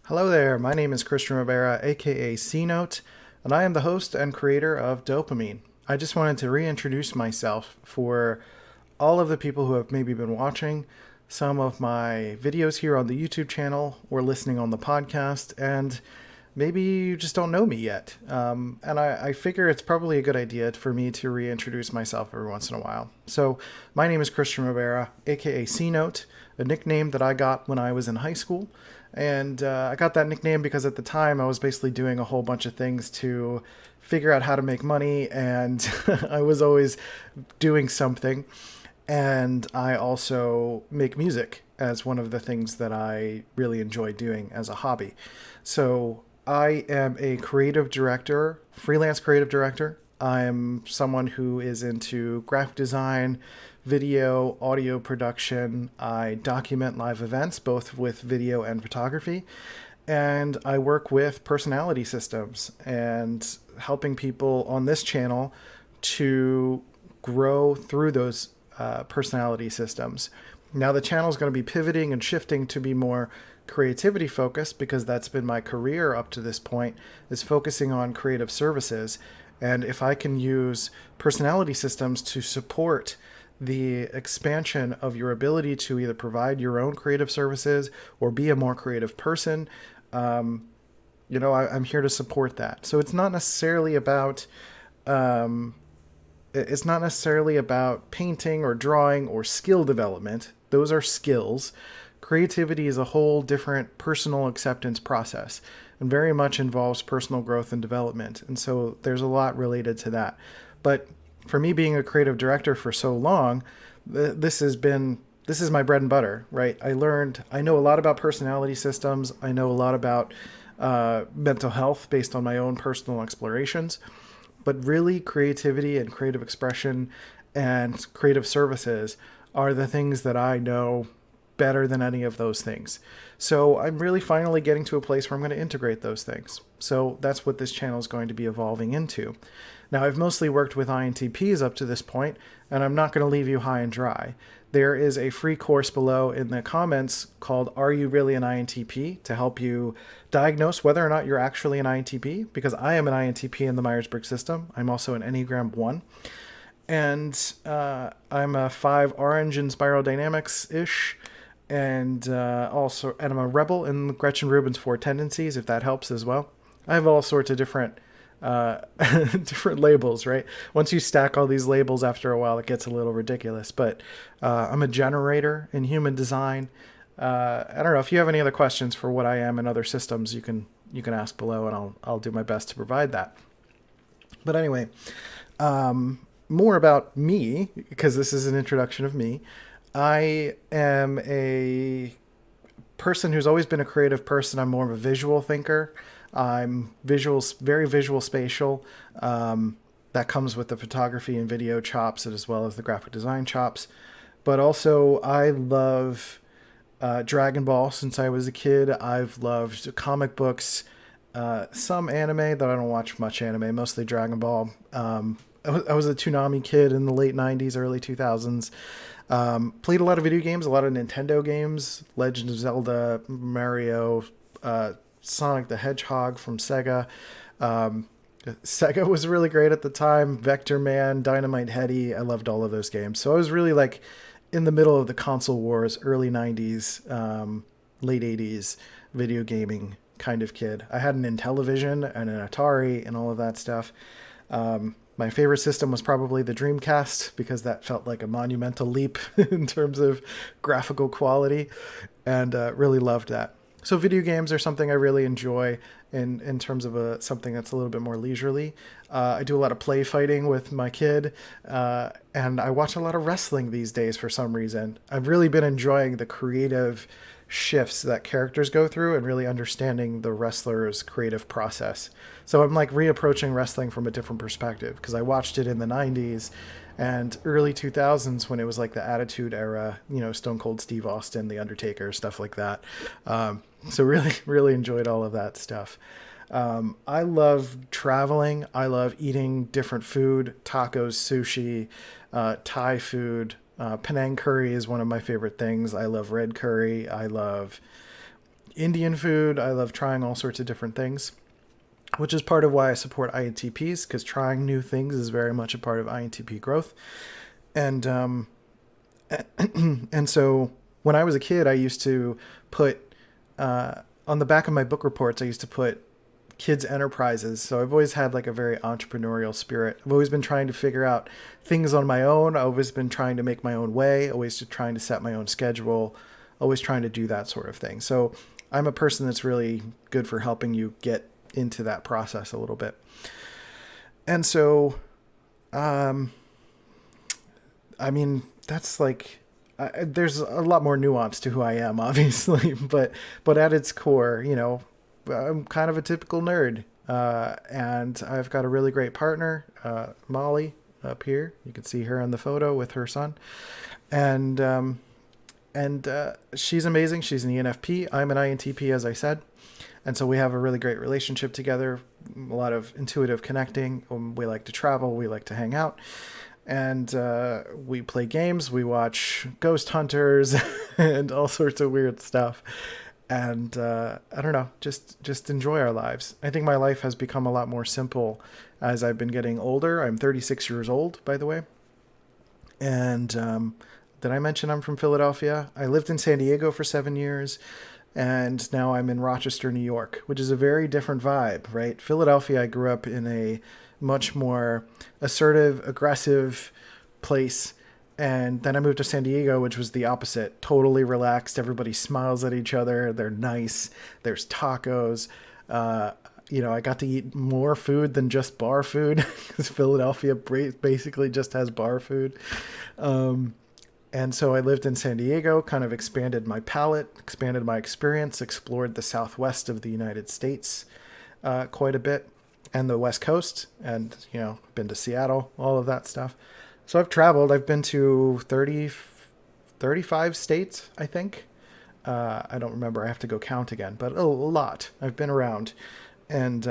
Hello there, my name is Christian Rivera, aka C Note, and I am the host and creator of DOPEamine. I just wanted to reintroduce myself for all of the people who have maybe been watching some of my videos here on the YouTube channel or listening on the podcast, and maybe you just don't know me yet. And I figure it's probably a good idea for me to reintroduce myself every once in a while. So, my name is Christian Rivera, aka C Note, a nickname that I got when I was in high school. And I got that nickname because at the time I was basically doing a whole bunch of things to figure out how to make money, and I was always doing something. And I also make music as one of the things that I really enjoy doing as a hobby. So I am a creative director, freelance creative director. I'm someone who is into graphic design, video, audio production. I document live events, both with video and photography. And I work with personality systems and helping people on this channel to grow through those personality systems. Now, the channel is going to be pivoting and shifting to be more creativity focused because that's been my career up to this point, is focusing on creative services. And if I can use personality systems to support the expansion of your ability to either provide your own creative services or be a more creative person, I'm here to support that. So it's not necessarily about painting or drawing or skill development. Those are skills. Creativity is a whole different personal acceptance process and very much involves personal growth and development. And so there's a lot related to that. But for me being a creative director for so long, this is my bread and butter, right? I know a lot about personality systems. I know a lot about mental health based on my own personal explorations. But really, creativity and creative expression and creative services are the things that I know better than any of those things. So I'm really finally getting to a place where I'm going to integrate those things. So that's what this channel is going to be evolving into. Now, I've mostly worked with INTPs up to this point, and I'm not going to leave you high and dry. There is a free course below in the comments called Are You Really an INTP? To help you diagnose whether or not you're actually an INTP, because I am an INTP in the Myers-Briggs system. I'm also an Enneagram 1. And I'm a 5 orange in spiral dynamics-ish. And I'm a rebel in Gretchen Rubin's 4 tendencies, if that helps as well. I have all sorts of different different labels, right? Once you stack all these labels after a while, it gets a little ridiculous. But I'm a generator in human design. I don't know if you have any other questions for what I am in other systems. You can ask below, and I'll do my best to provide that. But anyway, more about me, because this is an introduction of me. I am a person who's always been a creative person. I'm more of a visual thinker. I'm very visual spatial. That comes with the photography and video chops as well as the graphic design chops. But also, I love Dragon Ball since I was a kid. I've loved comic books, some anime, though I don't watch much anime, mostly Dragon Ball. I was a Toonami kid in the late 90s, early 2000s. Played a lot of video games, a lot of Nintendo games, Legend of Zelda, Mario, Sonic the Hedgehog from Sega. Sega was really great at the time. Vector Man, Dynamite Headdy. I loved all of those games. So I was really like in the middle of the console wars, early 90s, late 80s video gaming kind of kid. I had an Intellivision and an Atari and all of that stuff. My favorite system was probably the Dreamcast because that felt like a monumental leap in terms of graphical quality, and really loved that. So video games are something I really enjoy in terms of something that's a little bit more leisurely. I do a lot of play fighting with my kid, and I watch a lot of wrestling these days for some reason. I've really been enjoying the creative shifts that characters go through and really understanding the wrestler's creative process. So I'm like reapproaching wrestling from a different perspective because I watched it in the 90s and early 2000s when it was like the Attitude Era, Stone Cold Steve Austin, The Undertaker, stuff like that. So really enjoyed all of that stuff. I love traveling. I love eating different food, tacos, sushi, Thai food. Penang curry is one of my favorite things. I love red curry. I love Indian food. I love trying all sorts of different things, which is part of why I support INTPs, because trying new things is very much a part of INTP growth. And and so when I was a kid, I used to put on the back of my book reports, I used to put kids' enterprises. So I've always had like a very entrepreneurial spirit. I've always been trying to figure out things on my own. I've always been trying to make my own way, always trying to set my own schedule, always trying to do that sort of thing. So I'm a person that's really good for helping you get into that process a little bit. And so, I mean, that's like, there's a lot more nuance to who I am, obviously, but at its core, you know, I'm kind of a typical nerd, and I've got a really great partner, Molly, up here. You can see her in the photo with her son, and she's amazing. She's an ENFP. I'm an INTP, as I said, and so we have a really great relationship together. A lot of intuitive connecting. We like to travel. We like to hang out. And we play games, we watch Ghost Hunters and all sorts of weird stuff. And I don't know, just enjoy our lives. I think my life has become a lot more simple as I've been getting older. I'm 36 years old, by the way. And did I mention I'm from Philadelphia? I lived in San Diego for 7 years. And now I'm in Rochester, New York, which is a very different vibe, right? Philadelphia, I grew up in a much more assertive, aggressive place. And then I moved to San Diego, which was the opposite. Totally relaxed. Everybody smiles at each other. They're nice. There's tacos. You know, I got to eat more food than just bar food, because Philadelphia basically just has bar food. And so I lived in San Diego, kind of expanded my palette, expanded my experience, explored the Southwest of the United States quite a bit, and the West Coast, and, you know, been to Seattle, all of that stuff. So I've traveled. I've been to 35 states, I think. I don't remember. I have to go count again, but a lot. I've been around. And,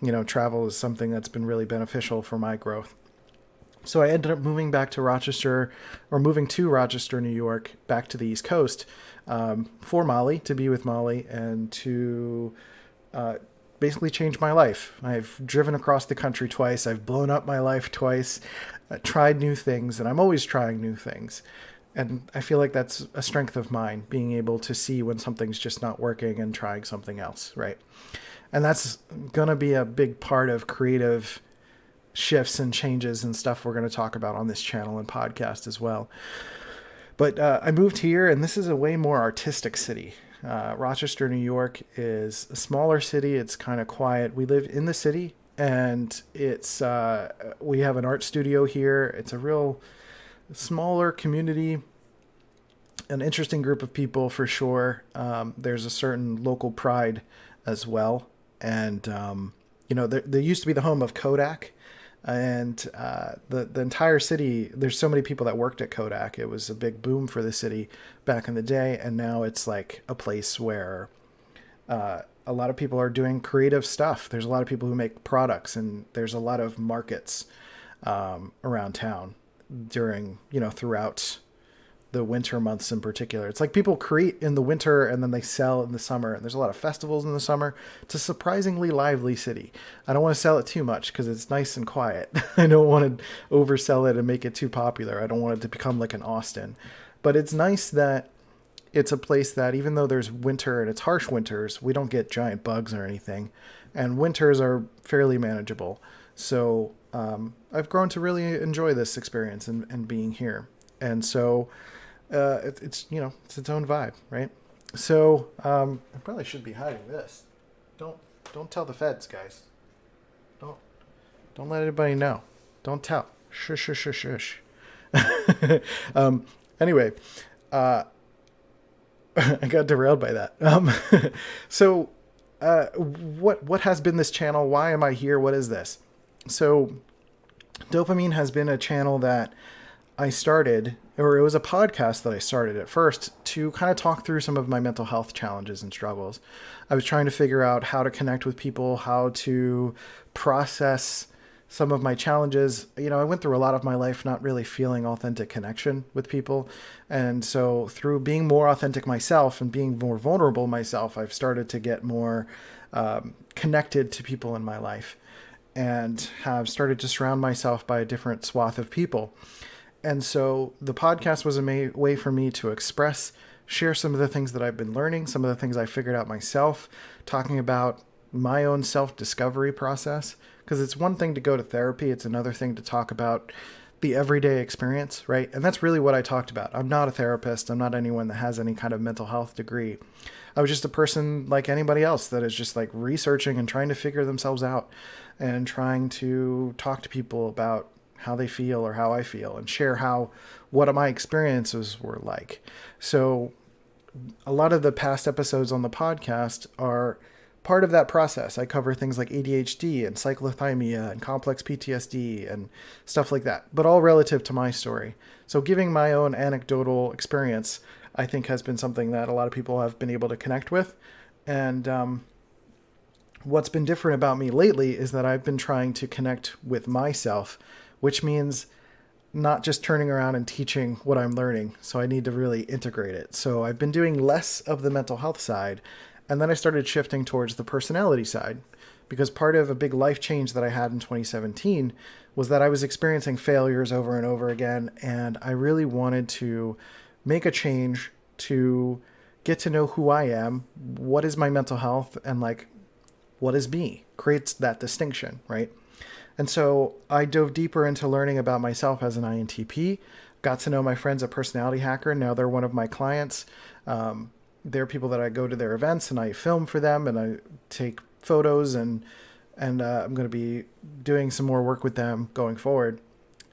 you know, travel is something that's been really beneficial for my growth. So I ended up moving to Rochester, New York, back to the East Coast, for Molly, to be with Molly, and to basically change my life. I've driven across the country twice. I've blown up my life twice, tried new things, and I'm always trying new things. And I feel like that's a strength of mine, being able to see when something's just not working and trying something else, right? And that's going to be a big part of creative shifts and changes and stuff we're going to talk about on this channel and podcast as well. But I moved here, and this is a way more artistic city. Rochester, New York is a smaller city. It's kind of quiet. We live in the city, and it's we have an art studio here. It's a real smaller community, an interesting group of people for sure. There's a certain local pride as well. And, you know, there used to be the home of Kodak. And the entire city, there's so many people that worked at Kodak. It was a big boom for the city back in the day. And now it's like a place where a lot of people are doing creative stuff. There's a lot of people who make products, and there's a lot of markets around town during, you know, throughout the winter months in particular. It's like people create in the winter and then they sell in the summer. And there's a lot of festivals in the summer. It's a surprisingly lively city. I don't want to sell it too much because it's nice and quiet. I don't want to oversell it and make it too popular. I don't want it to become like an Austin. But it's nice that it's a place that, even though there's winter and it's harsh winters, we don't get giant bugs or anything. And winters are fairly manageable. So I've grown to really enjoy this experience and being here. And so it's, you know, it's its own vibe, right? So I probably should be hiding this. Don't tell the feds, guys. Don't let anybody know. Don't tell. Shush, shush, shush, shush. Anyway, I got derailed by that. So what has been this channel? Why am I here? What is this? So DOPEamine has been a channel that I started, or it was a podcast that I started at first to kind of talk through some of my mental health challenges and struggles. I was trying to figure out how to connect with people, how to process some of my challenges. I went through a lot of my life not really feeling authentic connection with people. And so through being more authentic myself and being more vulnerable myself, I've started to get more connected to people in my life and have started to surround myself by a different swath of people. And so the podcast was a way for me to share some of the things that I've been learning, some of the things I figured out myself, talking about my own self-discovery process. Because it's one thing to go to therapy, it's another thing to talk about the everyday experience, right? And that's really what I talked about. I'm not a therapist. I'm not anyone that has any kind of mental health degree. I was just a person like anybody else that is just like researching and trying to figure themselves out and trying to talk to people about how they feel or how I feel and share what my experiences were like. So a lot of the past episodes on the podcast are part of that process. I cover things like ADHD and cyclothymia and complex PTSD and stuff like that, but all relative to my story. So giving my own anecdotal experience, I think, has been something that a lot of people have been able to connect with. And what's been different about me lately is that I've been trying to connect with myself, which means not just turning around and teaching what I'm learning. So I need to really integrate it. So I've been doing less of the mental health side, and then I started shifting towards the personality side, because part of a big life change that I had in 2017 was that I was experiencing failures over and over again. And I really wanted to make a change to get to know who I am, what is my mental health, and like, what is me? Creates that distinction, right? And so I dove deeper into learning about myself as an INTP, got to know my friends at Personality Hacker. Now they're one of my clients. They're people that I go to their events and I film for them and I take photos, and I'm going to be doing some more work with them going forward.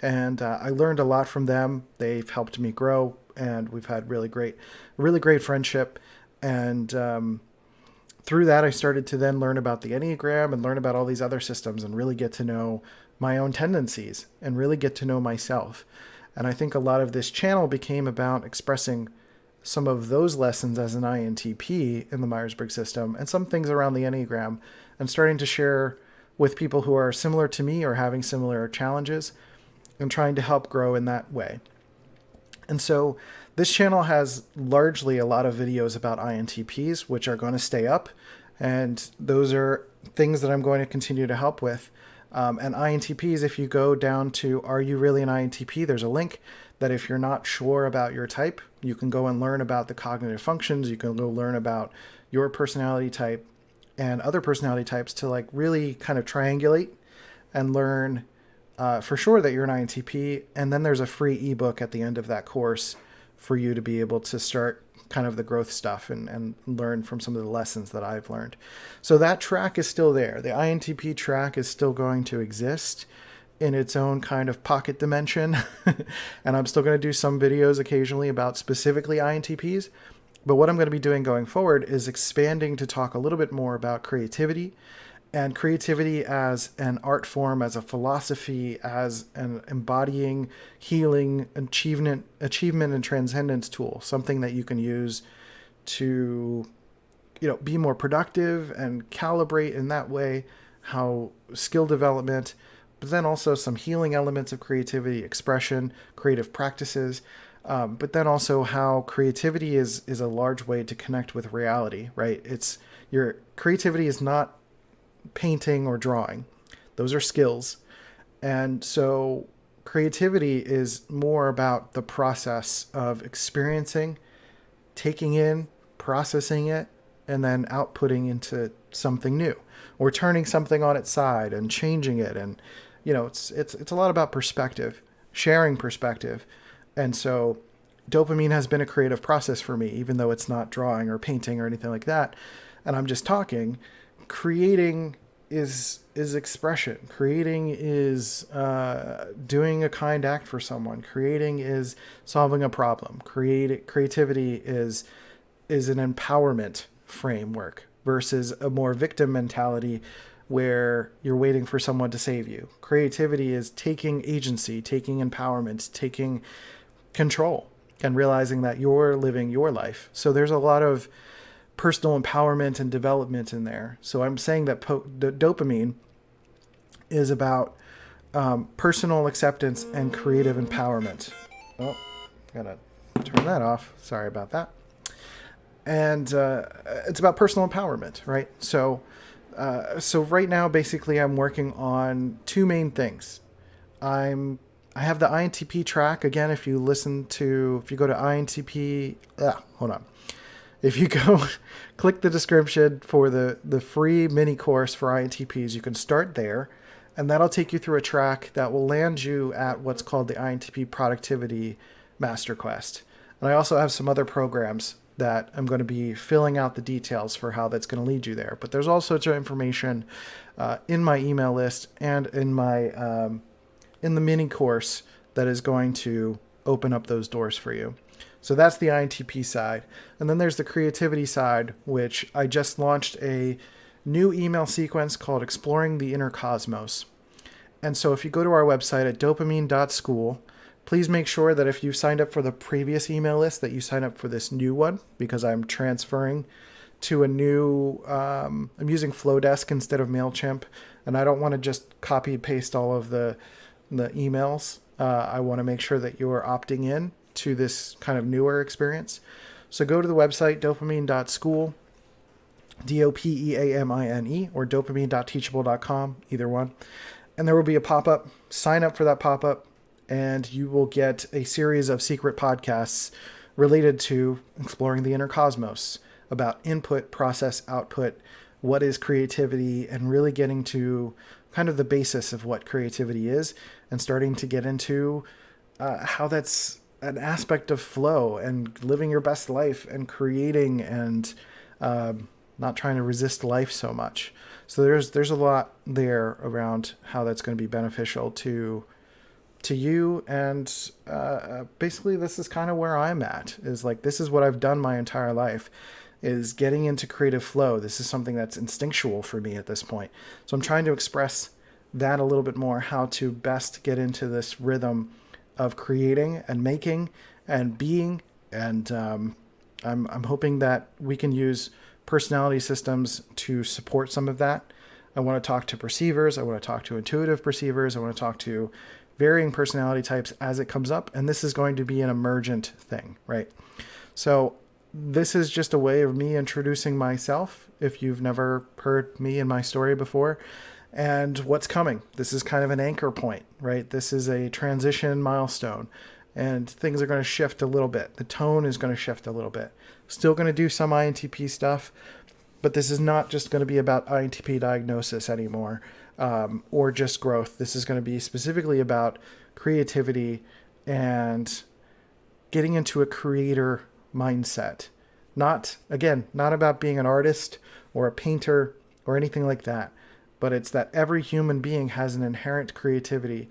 And I learned a lot from them. They've helped me grow, and we've had really great friendship. And through that, I started to then learn about the Enneagram and learn about all these other systems and really get to know my own tendencies and really get to know myself. And I think a lot of this channel became about expressing some of those lessons as an INTP in the Myers-Briggs system and some things around the Enneagram, and starting to share with people who are similar to me or having similar challenges and trying to help grow in that way. And so this channel has largely a lot of videos about INTPs, which are going to stay up. And those are things that I'm going to continue to help with. And INTPs, if you go down to Are You Really an INTP? There's a link that if you're not sure about your type, you can go and learn about the cognitive functions. You can go learn about your personality type and other personality types to like really kind of triangulate and learn for sure that you're an INTP. And then there's a free ebook at the end of that course for you to be able to start kind of the growth stuff and learn from some of the lessons that I've learned. So that track is still there. The INTP track is still going to exist in its own kind of pocket dimension. And I'm still going to do some videos occasionally about specifically INTPs. But what I'm going to be doing going forward is expanding to talk a little bit more about creativity, and creativity as an art form, as a philosophy, as an embodying, healing, achievement and transcendence tool, something that you can use to, be more productive and calibrate in that way how skill development, but then also some healing elements of creativity, expression, creative practices, but then also how creativity is a large way to connect with reality, right? Your creativity is not painting or drawing. Those are skills. And so creativity is more about the process of experiencing, taking in, processing it, and then outputting into something new, or turning something on its side and changing it. And, it's a lot about perspective, sharing perspective. And so DOPEamine has been a creative process for me, even though it's not drawing or painting or anything like that. And I'm just talking. Creating is expression. Creating is doing a kind act for someone. Creating is solving a problem. Creativity is an empowerment framework versus a more victim mentality where you're waiting for someone to save you. Creativity is taking agency, taking empowerment, taking control, and realizing that you're living your life. So there's a lot of personal empowerment and development in there. So I'm saying that the DOPEamine is about personal acceptance and creative empowerment. Oh, gotta turn that off. Sorry about that. And it's about personal empowerment, right? So right now, basically, I'm working on two main things. I have the INTP track again. If you go to INTP, hold on. If you go click the description for the free mini course for INTPs, you can start there, and that'll take you through a track that will land you at what's called the INTP Productivity Master Quest. And I also have some other programs that I'm going to be filling out the details for how that's going to lead you there. But there's all sorts of information in my email list and in my in the mini course that is going to open up those doors for you. So that's the INTP side. And then there's the creativity side, which I just launched a new email sequence called Exploring the Inner Cosmos. And so if you go to our website at DOPEamine.school, please make sure that if you've signed up for the previous email list that you sign up for this new one, because I'm transferring to a new, I'm using Flowdesk instead of MailChimp, and I don't want to just copy and paste all of the emails. I want to make sure that you are opting in to this kind of newer experience. So go to the website, DOPEamine.school, DOPEAMINE, or DOPEamine.teachable.com, either one. And there will be a pop-up. Sign up for that pop-up, and you will get a series of secret podcasts related to exploring the inner cosmos, about input, process, output, what is creativity, and really getting to kind of the basis of what creativity is, and starting to get into how that's an aspect of flow and living your best life and creating and not trying to resist life so much. So there's a lot there around how that's going to be beneficial to you. And basically this is kind of where I'm at, is like, this is what I've done my entire life, is getting into creative flow. This is something that's instinctual for me at this point. So I'm trying to express that a little bit more, how to best get into this rhythm of creating and making and being. And I'm hoping that we can use personality systems to support some of that. I want to talk to perceivers. I want to talk to intuitive perceivers. I want to talk to varying personality types as it comes up. And this is going to be an emergent thing, right? So this is just a way of me introducing myself, if you've never heard me and my story before, and what's coming. This is kind of an anchor point, right? This is a transition milestone, and things are going to shift a little bit. The tone is going to shift a little bit. Still going to do some INTP stuff, but this is not just going to be about INTP diagnosis anymore, or just growth. This is going to be specifically about creativity and getting into a creator mindset. Not about being an artist or a painter or anything like that, but it's that every human being has an inherent creativity,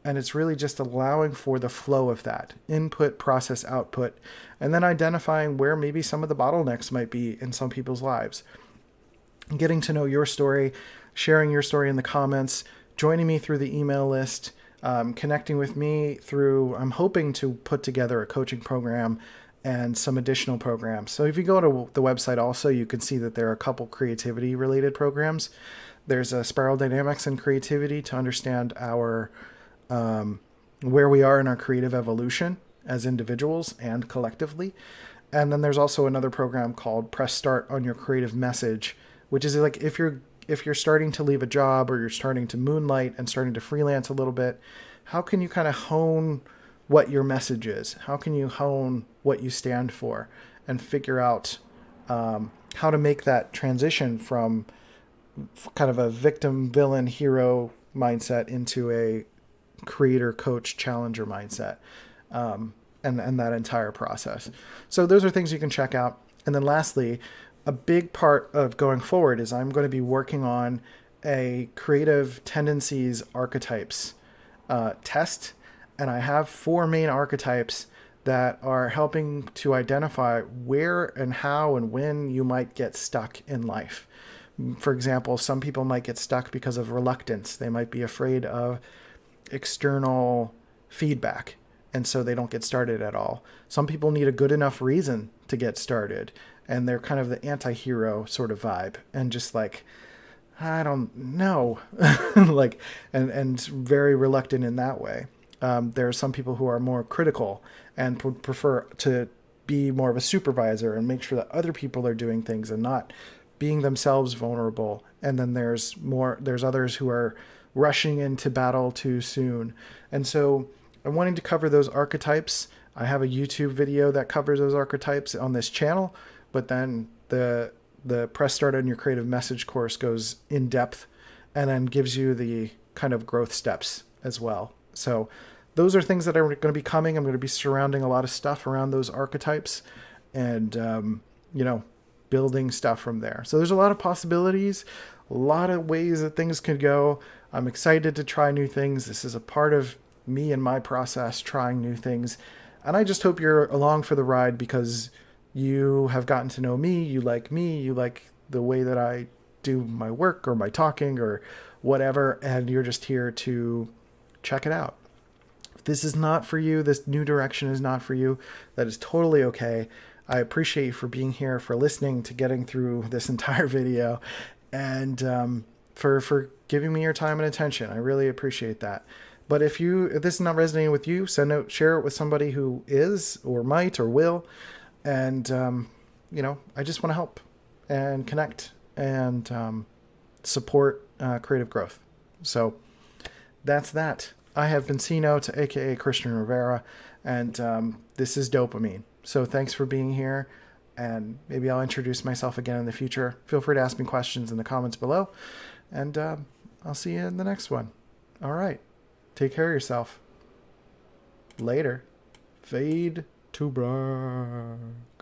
and it's really just allowing for the flow of that input, process, output, and then identifying where maybe some of the bottlenecks might be in some people's lives. Getting to know your story, sharing your story in the comments, joining me through the email list, connecting with me through, I'm hoping to put together a coaching program and some additional programs. So if you go to the website also, you can see that there are a couple creativity related programs. There's a spiral dynamics and creativity to understand our where we are in our creative evolution as individuals and collectively. And then there's also another program called Press Start on Your Creative Message, which is like if you're starting to leave a job, or you're starting to moonlight and starting to freelance a little bit, how can you kind of hone what your message is? How can you hone what you stand for, and figure out how to make that transition from kind of a victim, villain, hero mindset into a creator, coach, challenger mindset, and that entire process. So those are things you can check out. And then lastly, a big part of going forward is I'm going to be working on a creative tendencies archetypes test. And I have 4 main archetypes that are helping to identify where and how and when you might get stuck in life. For example, some people might get stuck because of reluctance. They might be afraid of external feedback, and so they don't get started at all. Some people need a good enough reason to get started, and they're kind of the anti-hero sort of vibe, and just like, I don't know, like, and very reluctant in that way. There are some people who are more critical and prefer to be more of a supervisor and make sure that other people are doing things and not being themselves vulnerable. And then there's others who are rushing into battle too soon. And so I'm wanting to cover those archetypes. I have a YouTube video that covers those archetypes on this channel, but then the Press Start on Your Creative Message course goes in depth and then gives you the kind of growth steps as well. So those are things that are going to be coming. I'm going to be surrounding a lot of stuff around those archetypes and, building stuff from there. So there's a lot of possibilities, a lot of ways that things could go. I'm excited to try new things. This is a part of me and my process, trying new things. And I just hope you're along for the ride because you have gotten to know me, you like the way that I do my work or my talking or whatever, and you're just here to check it out. If this is not for you, this new direction is not for you, that is totally okay. I appreciate you for being here, for listening, to getting through this entire video, and for giving me your time and attention. I really appreciate that. But if this is not resonating with you, share it with somebody who is or might or will. And, I just want to help and connect and support creative growth. So that's that. I have been C-Note, aka Christian Rivera, and this is DOPEamine. So thanks for being here, and maybe I'll introduce myself again in the future. Feel free to ask me questions in the comments below, and I'll see you in the next one. All right. Take care of yourself. Later. Fade to black.